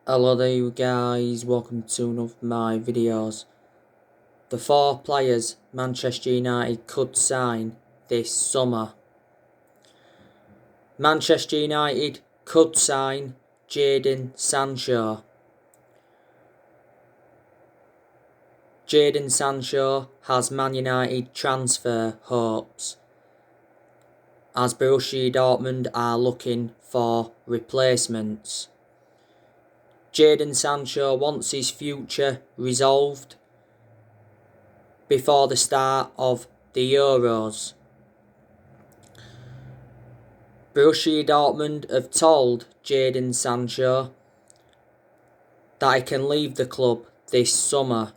Hello there you guys, welcome to one of my videos. The 4 players Manchester United could sign this summer. Manchester United could sign Jaden Sanchez. Jaden Sanchez has Man United transfer hopes, as Borussia Dortmund are looking for replacements. Jaden Sanchez wants his future resolved before the start of the Euros. Borussia Dortmund have told Jaden Sanchez that he can leave the club this summer.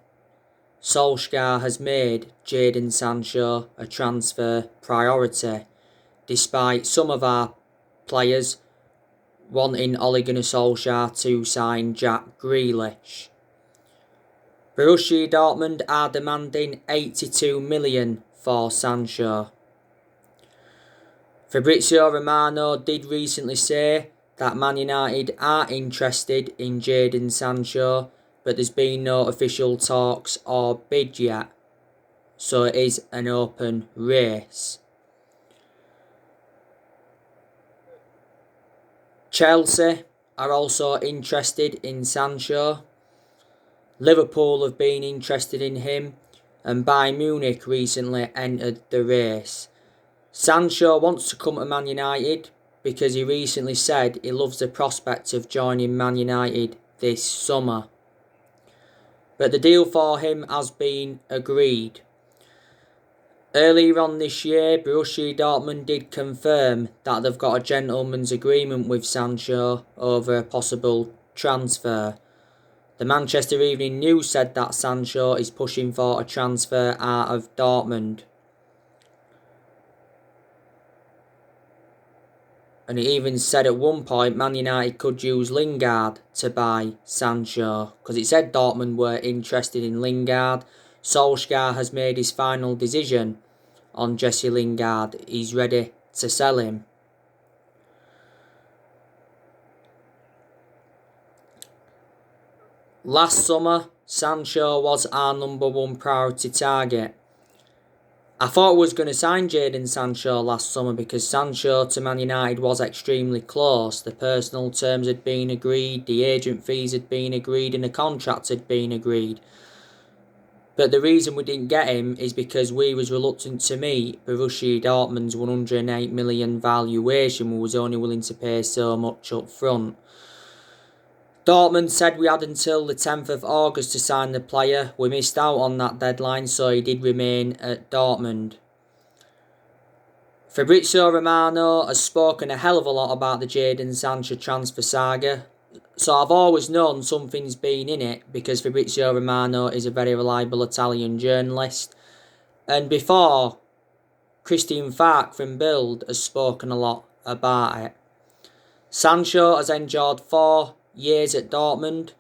Solskjaer has made Jaden Sanchez a transfer priority, despite some of our players wanting Ole Gunnar Solskjaer to sign Jack Grealish. Borussia Dortmund are demanding 82 million for Sanchez. Fabrizio Romano did recently say that Man United are interested in Jaden Sanchez, but there's been no official talks or bid yet, so it is an open race. Chelsea are also interested in Sanchez. Liverpool have been interested in him, and Bayern Munich recently entered the race. Sanchez wants to come to Man United because he recently said he loves the prospect of joining Man United this summer. But the deal for him has been agreed. Earlier on this year, Borussia Dortmund did confirm that they've got a gentleman's agreement with Sanchez over a possible transfer. The Manchester Evening News said that Sanchez is pushing for a transfer out of Dortmund. And he even said at one point Man United could use Lingard to buy Sanchez, because it said Dortmund were interested in Lingard. Solskjaer has made his final decision on Jesse Lingard. He's ready to sell him. Last summer, Sanchez was our number 1 priority target. I thought we was going to sign Jaden Sanchez last summer because Sanchez to Man United was extremely close. The personal terms had been agreed, the agent fees had been agreed, and the contract had been agreed. But the reason we didn't get him is because we was reluctant to meet Borussia Dortmund's 108 million valuation. We was only willing to pay so much up front. Dortmund said we had until the 10th of August to sign the player. We missed out on that deadline, so he did remain at Dortmund. Fabrizio Romano has spoken a hell of a lot about the Jaden Sanchez transfer saga, so I've always known something's been in it because Fabrizio Romano is a very reliable Italian journalist. And before, Christian Falk from Bild has spoken a lot about it. Sanchez has endured 4 years at Dortmund.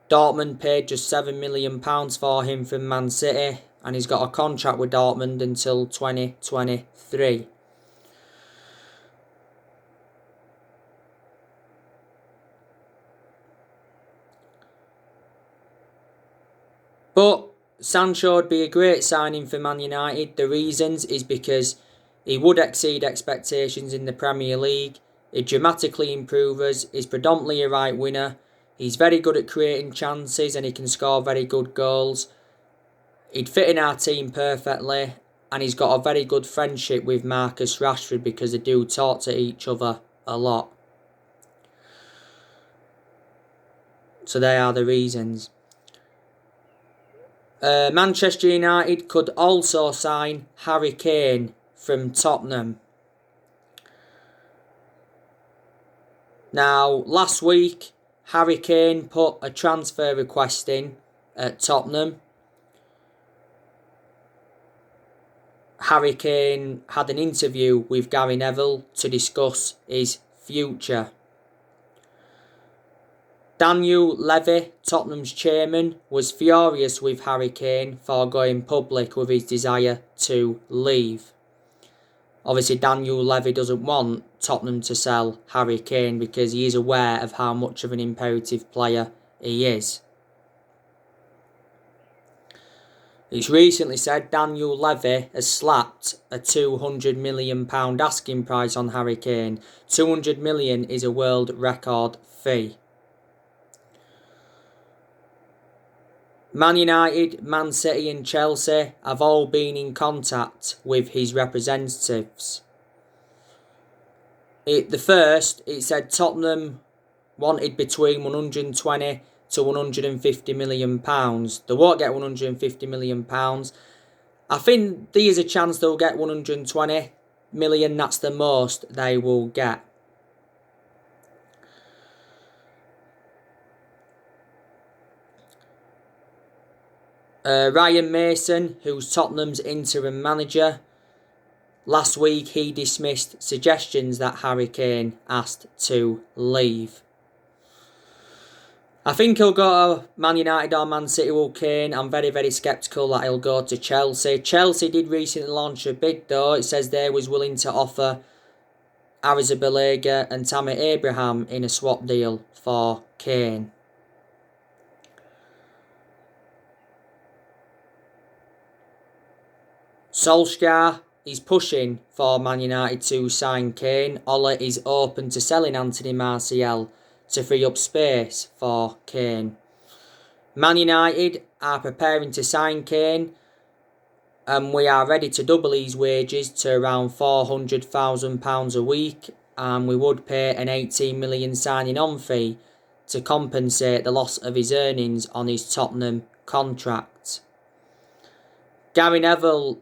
Dortmund paid just £7 million for him from Man City, and he's got a contract with Dortmund until 2023. But Sancho would be a great signing for Man United. The reasons is because he would exceed expectations in the Premier League. He'd dramatically improve us. He's predominantly a right winger. He's very good at creating chances and he can score very good goals. He'd fit in our team perfectly, and he's got a very good friendship with Marcus Rashford because they do talk to each other a lot. So they are the reasons. Manchester United could also sign Harry Kane from Tottenham. Now, last week, Harry Kane put a transfer request in at Tottenham. Harry Kane had an interview with Gary Neville to discuss his future. Daniel Levy, Tottenham's chairman, was furious with Harry Kane for going public with his desire to leave. Obviously, Daniel Levy doesn't want Tottenham to sell Harry Kane because he is aware of how much of an imperative player he is. It's recently said Daniel Levy has slapped a £200 million asking price on Harry Kane. £200 million is a world record fee. Man United, Man City and Chelsea have all been in contact with his representatives. It said Tottenham wanted between 120 to 150 million pounds. They won't get 150 million pounds. I think there's a chance they'll get 120 million. That's the most they will get. Ryan Mason, who's Tottenham's interim manager, last week he dismissed suggestions that Harry Kane asked to leave. I think he'll go to Man United or Man City with Kane. I'm very, very sceptical that he'll go to Chelsea. Chelsea did recently launch a bid though. It says they was willing to offer Arrizabalaga and Tammy Abraham in a swap deal for Kane. Solskjaer is pushing for Man United to sign Kane. Ole is open to selling Anthony Martial to free up space for Kane. Man United are preparing to sign Kane, and we are ready to double his wages to around £400,000 a week, and we would pay an 18 million signing on fee to compensate the loss of his earnings on his Tottenham contract. Gary Neville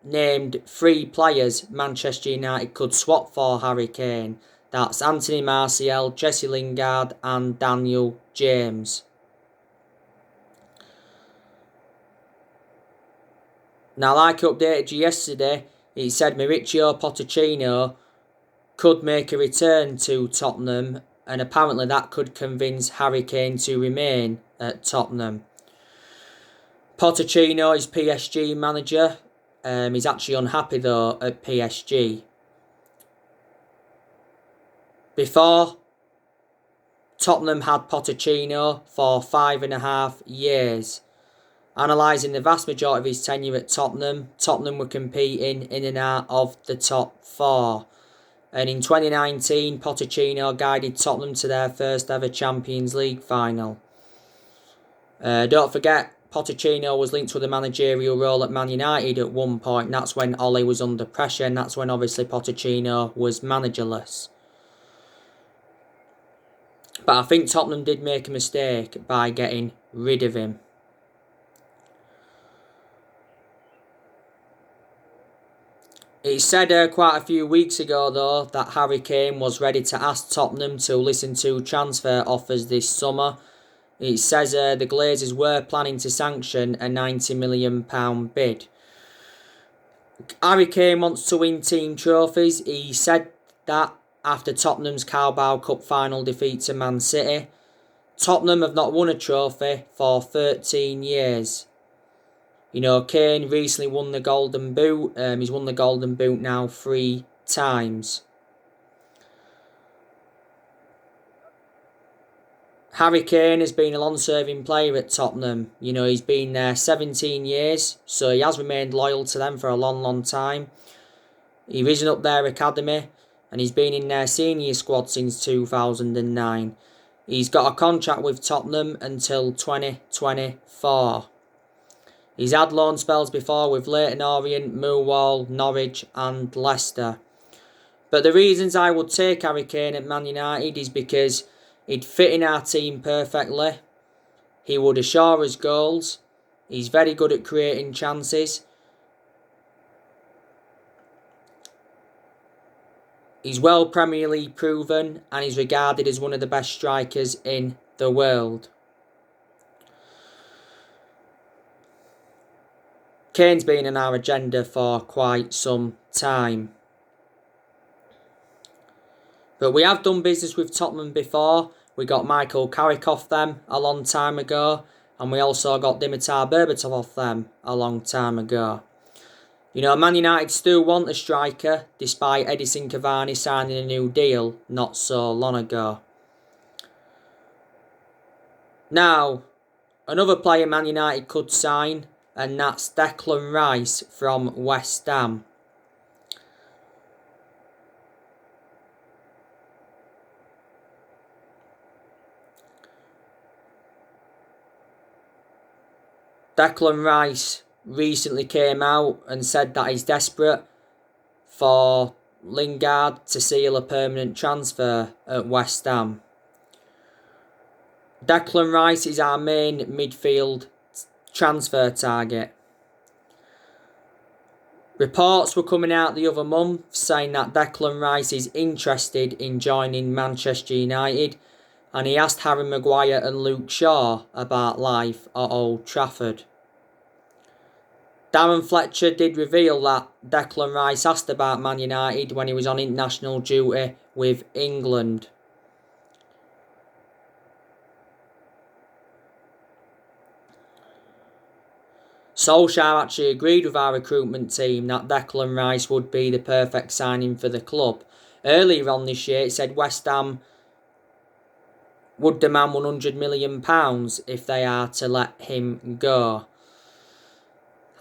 named 3 players Manchester United could swap for Harry Kane. That's Anthony Martial, Jesse Lingard and Daniel James. Now, like I updated you yesterday, it said Mauricio Pochettino could make a return to Tottenham, and apparently that could convince Harry Kane to remain at Tottenham. Pochettino is PSG manager. He's actually unhappy though at PSG. Before, Tottenham had Pochettino for 5.5 years. Analysing the vast majority of his tenure at Tottenham, Tottenham were competing in and out of the top 4. And in 2019, Pochettino guided Tottenham to their first ever Champions League final. Don't forget, Pochettino was linked with a managerial role at Man United at one point. And that's when Ole was under pressure, and that's when obviously Pochettino was managerless. But I think Tottenham did make a mistake by getting rid of him. It said quite a few weeks ago though that Harry Kane was ready to ask Tottenham to listen to transfer offers this summer. It says the Glazers were planning to sanction a £90 million bid. Harry Kane wants to win team trophies. He said that after Tottenham's Carabao Cup final defeat to Man City. Tottenham have not won a trophy for 13 years. You know, Kane recently won the Golden Boot. He's won the Golden Boot now 3 times. Harry Kane has been a long-serving player at Tottenham. You know, he's been there 17 years, so he has remained loyal to them for a long, long time. He's risen up their academy, and he's been in their senior squad since 2009. He's got a contract with Tottenham until 2024. He's had loan spells before with Leyton Orient, Millwall, Norwich and Leicester. But the reasons I would take Harry Kane at Man United is because he'd fit in our team perfectly. He would assure us goals. He's very good at creating chances. He's well Premier League proven and he's regarded as one of the best strikers in the world. Kane's been on our agenda for quite some time. But we have done business with Tottenham before. We got Michael Carrick off them a long time ago. And we also got Dimitar Berbatov off them a long time ago. Man United still want a striker, despite Edison Cavani signing a new deal not so long ago. Now, another player Man United could sign, and that's Declan Rice from West Ham. Declan Rice recently came out and said that he's desperate for Lingard to seal a permanent transfer at West Ham. Declan Rice is our main midfield transfer target. Reports were coming out the other month saying that Declan Rice is interested in joining Manchester United, and he asked Harry Maguire and Luke Shaw about life at Old Trafford. Darren Fletcher did reveal that Declan Rice asked about Man United when he was on international duty with England. Solskjaer actually agreed with our recruitment team that Declan Rice would be the perfect signing for the club. Earlier on this year, it said West Ham would demand £100 million if they are to let him go.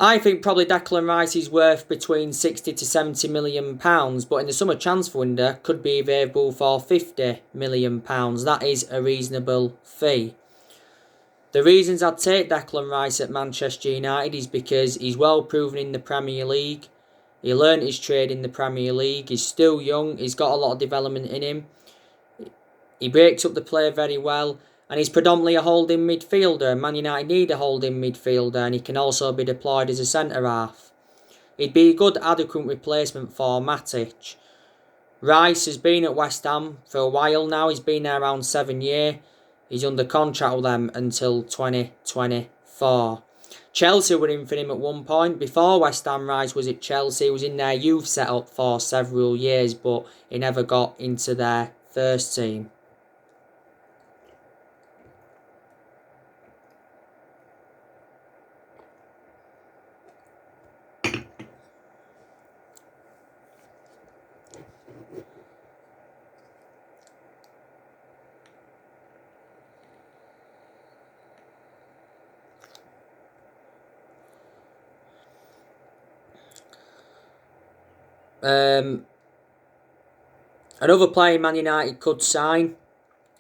I think probably Declan Rice is worth between £60 to £70 million, but in the summer transfer window could be available for £50 million. That is a reasonable fee. The reasons I'd take Declan Rice at Manchester United is because he's well proven in the Premier League. He learnt his trade in the Premier League. He's still young. He's got a lot of development in him. He breaks up the play very well. And he's predominantly a holding midfielder. Man United need a holding midfielder, and he can also be deployed as a centre-half. He'd be a good adequate replacement for Matic. Rice has been at West Ham for a while now. He's been there around 7 years. He's under contract with them until 2024. Chelsea were in for him at one point. Before West Ham, Rice was at Chelsea. He was in their youth setup for several years, but he never got into their first team. Another player Man United could sign,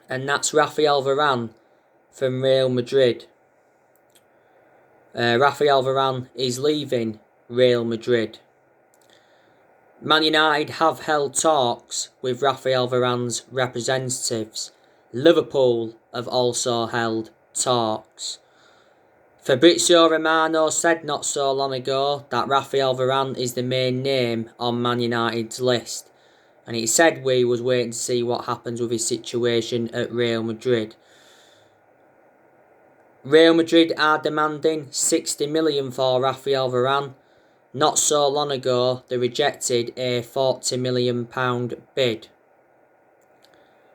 and that's Rafael Varan from Real Madrid. Rafael Varan is leaving Real Madrid. Man United have held talks with Rafael Varan's representatives. Liverpool have also held talks. Fabrizio Romano said not so long ago that Rafael Varan is the main name on Man United's list, and he said we was waiting to see what happens with his situation at Real Madrid. Real Madrid are demanding £60 million for Rafael Varan. Not so long ago, they rejected a £40 million bid,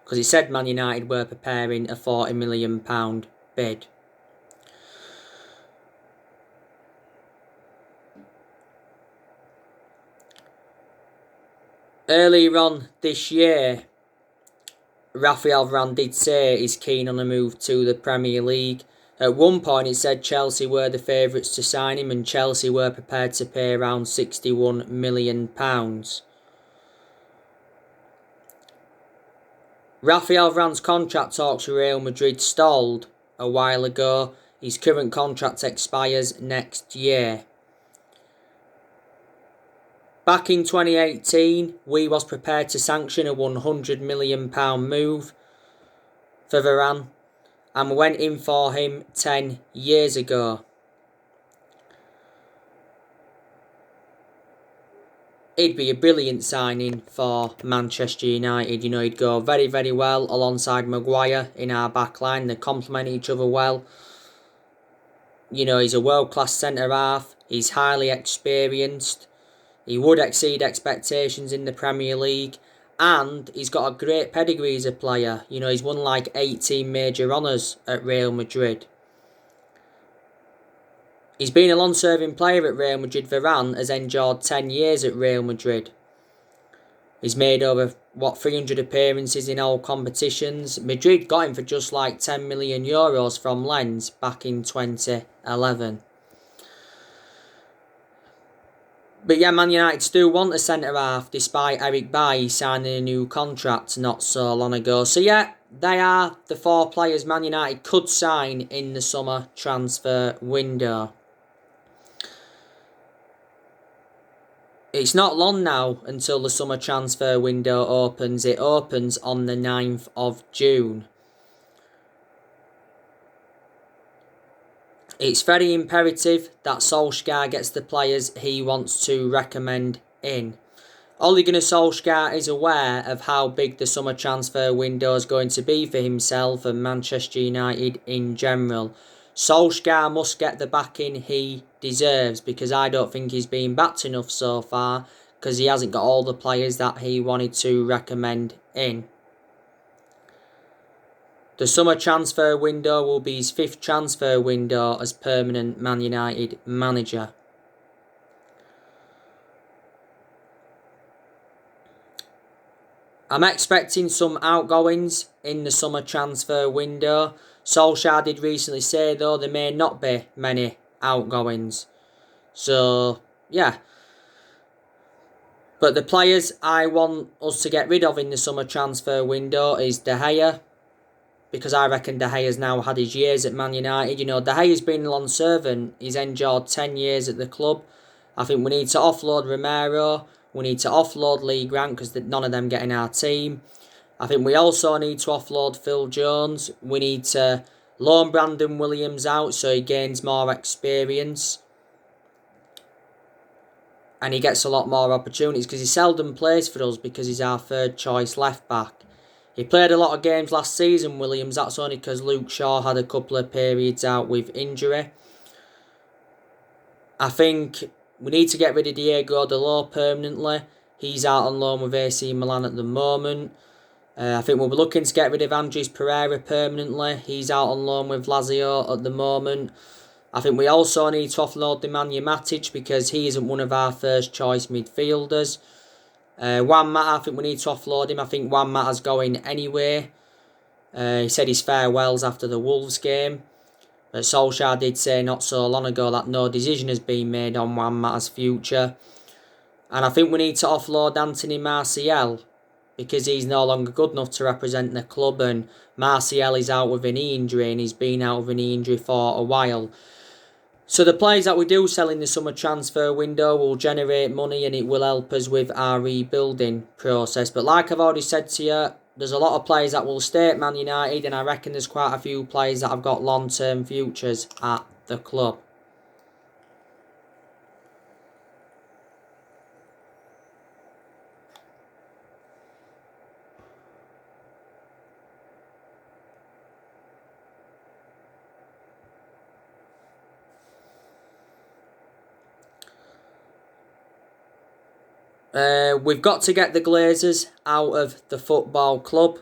because it said Man United were preparing a £40 million bid. Earlier on this year, Rafael Varan did say he's keen on a move to the Premier League. At one point it said Chelsea were the favourites to sign him, and Chelsea were prepared to pay around £61 million. Rafael Varan's contract talks with Real Madrid stalled a while ago. His current contract expires next year. Back in 2018, we was prepared to sanction a £100 million move for Varan, and we went in for him 10 years ago. He'd be a brilliant signing for Manchester United. He'd go very, very well alongside Maguire in our backline. They complement each other well. He's a world-class centre-half. He's highly experienced. He would exceed expectations in the Premier League, and he's got a great pedigree as a player. He's won like 18 major honours at Real Madrid. He's been a long-serving player at Real Madrid. Varan has endured 10 years at Real Madrid. He's made over, 300 appearances in all competitions. Madrid got him for just like €10 million from Lens back in 2011. But yeah, Man United still want a centre-half despite Eric Bailly signing a new contract not so long ago. So yeah, they are the 4 players Man United could sign in the summer transfer window. It's not long now until the summer transfer window opens. It opens on the 9th of June. It's very imperative that Solskjaer gets the players he wants to recommend in. Ole Gunnar Solskjaer is aware of how big the summer transfer window is going to be for himself and Manchester United in general. Solskjaer must get the backing he deserves, because I don't think he's been backed enough so far, because he hasn't got all the players that he wanted to recommend in. The summer transfer window will be his 5th transfer window as permanent Man United manager. I'm expecting some outgoings in the summer transfer window. Solskjaer did recently say, though, there may not be many outgoings. So, yeah. But the players I want us to get rid of in the summer transfer window is De Gea, because I reckon De Gea's now had his years at Man United. You know, De Gea's been a long servant. He's endured 10 years at the club. I think we need to offload Romero. We need to offload Lee Grant, because none of them get in our team. I think we also need to offload Phil Jones. We need to loan Brandon Williams out so he gains more experience. And he gets a lot more opportunities, because he seldom plays for us because he's our 3rd choice left back. He played a lot of games last season, Williams. That's only because Luke Shaw had a couple of periods out with injury. I think we need to get rid of Diego Dalot permanently. He's out on loan with AC Milan at the moment. I think we'll be looking to get rid of Andres Pereira permanently. He's out on loan with Lazio at the moment. I think we also need to offload Nemanja Matic, because he isn't one of our 1st choice midfielders. Juan Mata, I think we need to offload him. I think Juan Mata's going anyway. He said his farewells after the Wolves game. But Solskjaer did say not so long ago that no decision has been made on Juan Mata's future. And I think we need to offload Anthony Martial, because he's no longer good enough to represent the club, and Martial is out with a knee injury, and he's been out with a knee injury for a while. So the players that we do sell in the summer transfer window will generate money, and it will help us with our rebuilding process. But like I've already said to you, there's a lot of players that will stay at Man United, and I reckon there's quite a few players that have got long-term futures at the club. We've got to get the Glazers out of the football club.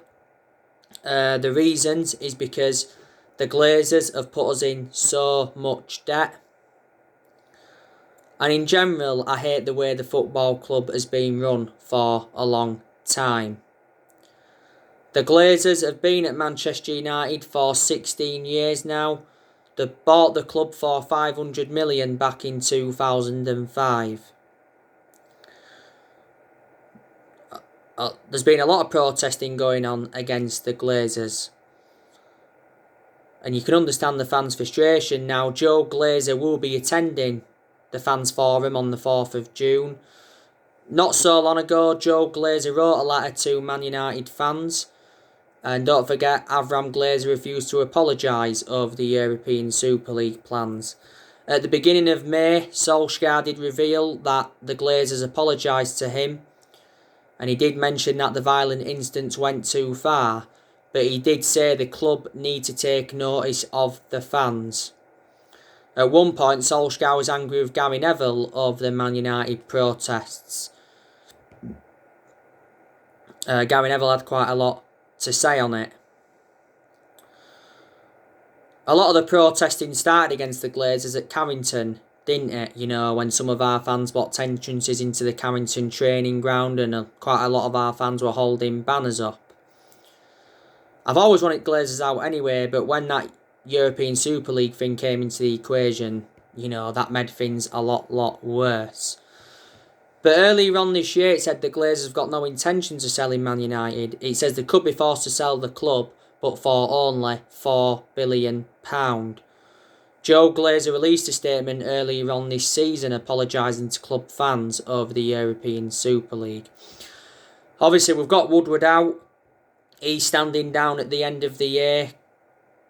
The reasons is because the Glazers have put us in so much debt. And in general, I hate the way the football club has been run for a long time. The Glazers have been at Manchester United for 16 years now. They bought the club for 500 million back in 2005. There's been a lot of protesting going on against the Glazers. And you can understand the fans' frustration. Now, Joe Glazer will be attending the fans forum on the 4th of June. Not so long ago, Joe Glazer wrote a letter to Man United fans. And don't forget, Avram Glazer refused to apologise over the European Super League plans. At the beginning of May, Solskjaer did reveal that the Glazers apologised to him. And he did mention that the violent incidents went too far, but he did say the club need to take notice of the fans. At one point, Solskjaer was angry with Gary Neville over the Man United protests. Gary Neville had quite a lot to say on it. A lot of the protesting started against the Glazers at Carrington, didn't it? You know, when some of our fans blocked entrances into the Carrington training ground and quite a lot of our fans were holding banners up. I've always wanted Glazers out anyway, but when that European Super League thing came into the equation, you know, that made things a lot worse. But earlier on this year, it said the Glazers have got no intentions of selling Man United. It says they could be forced to sell the club, but for only £4 billion. Joe Glazer released a statement earlier on this season apologising to club fans over the European Super League. Obviously, we've got Woodward out. He's standing down at the end of the year.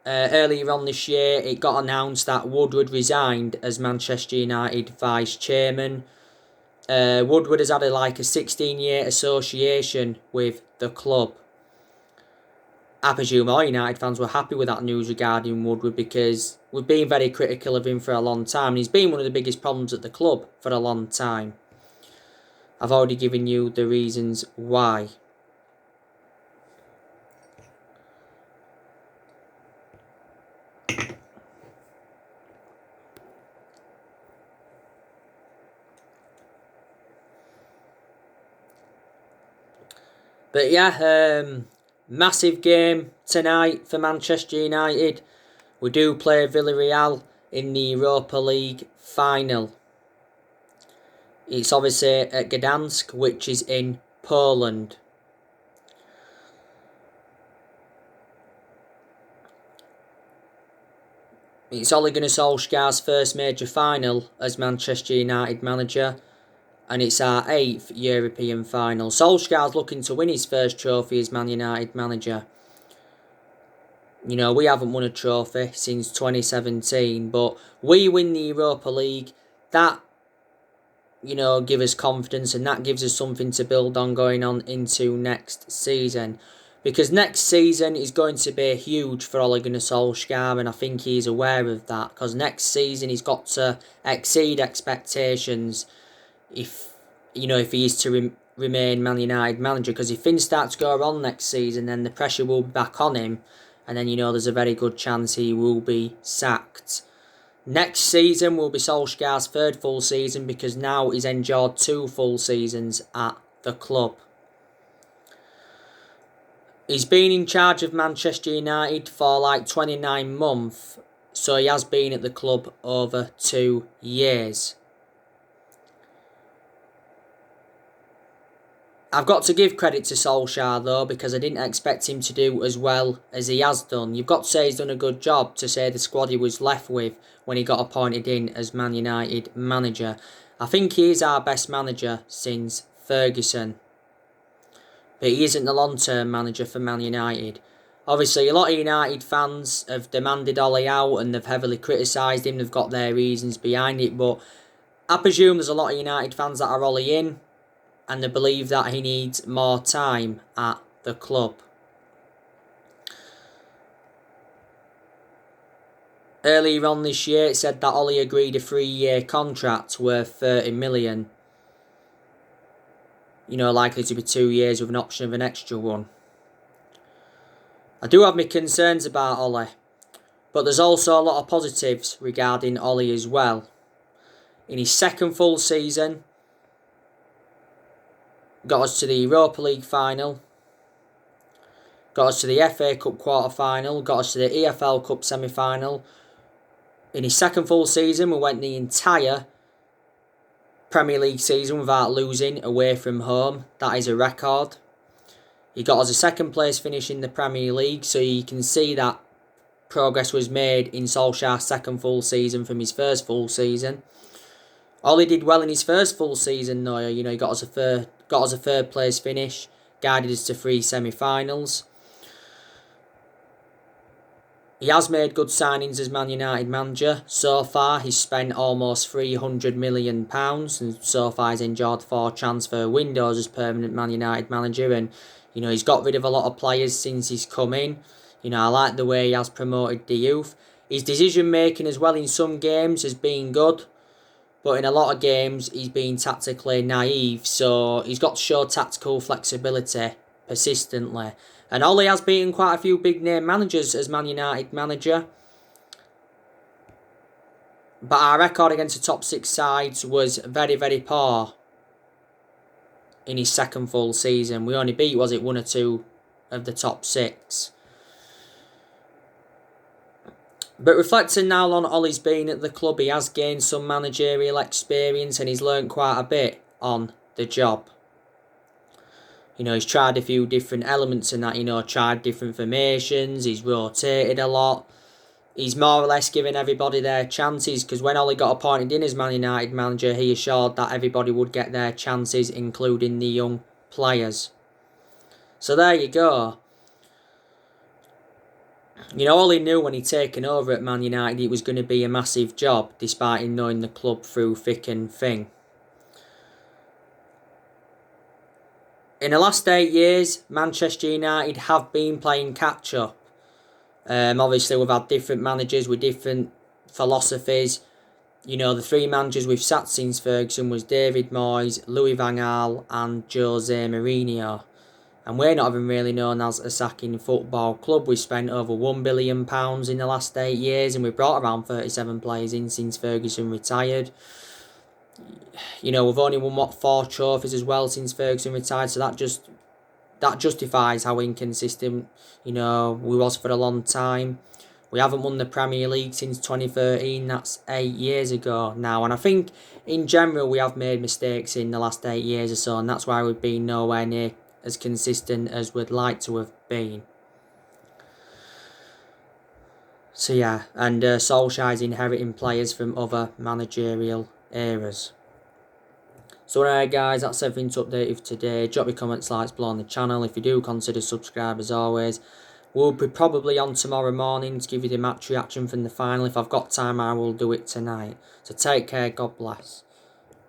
Earlier on this year, it got announced that Woodward resigned as Manchester United vice chairman. Woodward has had a 16-year association with the club. I presume all United fans were happy with that news regarding Woodward because we've been very critical of him for a long time. And he's been one of the biggest problems at the club for a long time. I've already given you the reasons why. But yeah, massive game tonight for Manchester United. We do play Villarreal in the Europa League final. It's obviously at Gdansk, which is in Poland. It's Ole Gunnar Solskjaer's first major final as Manchester United manager. And it's our 8th European final. Solskjaer's looking to win his first trophy as Man United manager. You know, we haven't won a trophy since 2017. But we win the Europa League. That, you know, gives us confidence. And that gives us something to build on going on into next season. Because next season is going to be huge for Ole Gunnar Solskjaer. And I think he's aware of that. Because next season he's got to exceed expectations. If he is to remain Man United manager, because if things start to go wrong next season, then the pressure will be back on him, and then there's a very good chance he will be sacked. Next season will be Solskjaer's 3rd full season because now he's endured 2 full seasons at the club. He's been in charge of Manchester United for 29 months, so he has been at the club over 2 years. I've got to give credit to Solskjaer though, because I didn't expect him to do as well as he has done. You've got to say he's done a good job to say the squad he was left with when he got appointed in as Man United manager. I think he is our best manager since Ferguson. But he isn't the long-term manager for Man United. Obviously, a lot of United fans have demanded Ole out and they've heavily criticised him. They've got their reasons behind it. But I presume there's a lot of United fans that are Ole in, and they believe that he needs more time at the club. Earlier on this year, it said that Ole agreed a 3-year contract worth 30 million. Likely to be 2 years with an option of an extra one. I do have my concerns about Ole, but there's also a lot of positives regarding Ole as well. In his 2nd full season, got us to the Europa League final, got us to the FA Cup quarter-final, got us to the EFL Cup semi-final. In his 2nd full season, we went the entire Premier League season without losing away from home. That is a record. He got us a 2nd place finish in the Premier League, so you can see that progress was made in Solskjaer's 2nd full season from his 1st full season. Ole did well in his 1st full season though. He got us a 3rd place finish, guided us to 3 semi-finals. He has made good signings as Man United manager. So far, he's spent almost £300 million, and so far he's enjoyed 4 transfer windows as permanent Man United manager. And he's got rid of a lot of players since he's come in. I like the way he has promoted the youth. His decision making as well in some games has been good, but in a lot of games he's been tactically naive. So he's got to show tactical flexibility persistently. And Ole has beaten quite a few big name managers as Man United manager. But our record against the top 6 sides was very, very poor in his second full season. We only beat, was it, 1 or 2 of the top 6. But reflecting now on Ollie's been at the club, he has gained some managerial experience and he's learnt quite a bit on the job. You know, he's tried a few different elements in that, you know, tried different formations, he's rotated a lot. He's more or less given everybody their chances, because when Ollie got appointed in as Man United manager, he assured that everybody would get their chances, including the young players. So there you go. You know, Ollie knew when he'd taken over at Man United it was going to be a massive job, despite him knowing the club through thick and thin. In the last 8 years, Manchester United have been playing catch-up. Obviously, we've had different managers with different philosophies. You know, the 3 managers we've sat since Ferguson was David Moyes, Louis van Gaal and Jose Mourinho. And we're not even really known as a sacking football club. We've spent over £1 billion in the last 8 years and we've brought around 37 players in since Ferguson retired. You know, we've only won, 4 trophies as well since Ferguson retired. So that justifies how inconsistent, you know, we was for a long time. We haven't won the Premier League since 2013. That's 8 years ago now. And I think, in general, we have made mistakes in the last 8 years or so. And that's why we've been nowhere near as consistent as we'd like to have been. So yeah, and Solskjaer's inheriting players from other managerial eras. So alright guys, that's everything to update you for today. Drop your comments, likes below on the channel. If you do, consider subscribe as always. We'll be probably on tomorrow morning to give you the match reaction from the final. If I've got time, I will do it tonight. So take care, God bless.